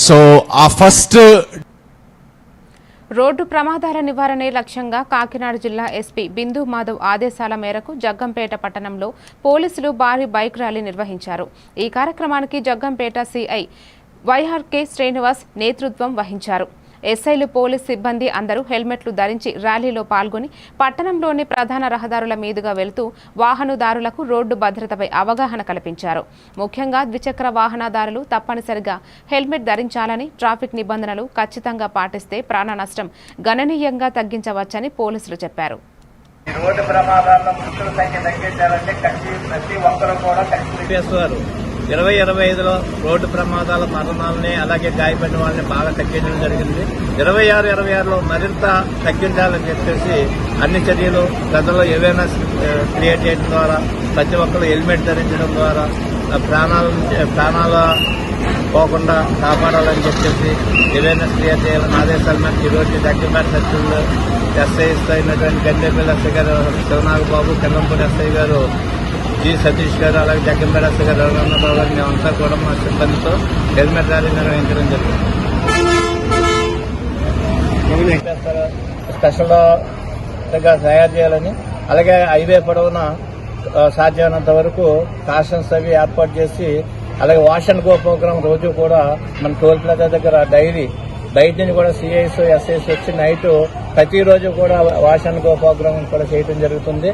So ఆ first road ప్రమాదాల నివారణే లక్ష్యంగా కాకినాడ జిల్లా ఎస్పీ బిందు మాధవ్ ఆదేశాల మేరకు జగ్గంపేట పట్టణంలో పోలీసులు భారీ బైక్ ర్యాలీ నిర్వహించారు. ఈ కార్యక్రమానికి జగ్గంపేట సిఐ వైఆర్కే శ్రీనివాస్ నేతృత్వం వహించారు. ఎస్ఐలు, పోలీస్ సిబ్బంది అందరూ హెల్మెట్లు ధరించి ర్యాలీలో పాల్గొని పట్టణంలోని ప్రధాన రహదారుల మీదుగా వెళుతూ వాహనదారులకు రోడ్డు భద్రతపై అవగాహన కల్పించారు. ముఖ్యంగా ద్విచక్ర వాహనదారులు తప్పనిసరిగా హెల్మెట్ ధరించాలని, ట్రాఫిక్ నిబంధనలు ఖచ్చితంగా పాటిస్తే ప్రాణ నష్టం గణనీయంగా తగ్గించవచ్చని పోలీసులు చెప్పారు. రోడ్డు ప్రమాదాల్లో మృతుల సంఖ్య తగ్గించాలంటే ప్రతి ఒక్కరూ కూడా 2025లో రోడ్డు ప్రమాదాల మరణాలని అలాగే గాయపడిన వాళ్ళని బాగా తగ్గించడం జరిగింది. 26లో మరింత తగ్గించాలని చెప్పేసి అన్ని చర్యలు ప్రజల్లో అవేర్నెస్ క్రియేట్ చేయడం ద్వారా, ప్రతి ఒక్కరు హెల్మెట్ ధరించడం ద్వారా ప్రాణాల పోకుండా కాపాడాలని చెప్పేసి అవేర్నెస్ క్రియేట్ చేయాలని ఆదేశాలు మనకి ఈరోజు జగ్గంపేట సర్కిల్లో ఎస్ఐ అయినటువంటి గండేపల్లి ఎస్ఐ గారు శివనాగబాబు, కెల్లంపూడి ఎస్ఐ గారు జి సతీష్ గారు, అలాగే జగ్గంపేట ఎస్ఐ గారు రఘునందరావు గారు మేమంతా కూడా మా సిబ్బందితో హెల్మెట్ ర్యాలీ నిర్వహించడం జరిగింది. స్పెషల్గా తయారు చేయాలని, అలాగే హైవే పొడవున సాధ్యమైనంత వరకు కాషన్స్ అవి ఏర్పాటు చేసి, అలాగే వాష్ అండ్ గో ప్రోగ్రామ్ రోజు కూడా మన టోల్ ప్లాజా దగ్గర డైలీ బయట నుంచి కూడా సిఐస్, ఎస్ఐస్ వచ్చి నైట్ ప్రతిరోజు కూడా వాష్ అండ్ గో ప్రోగ్రామ్ కూడా చేయడం జరుగుతుంది.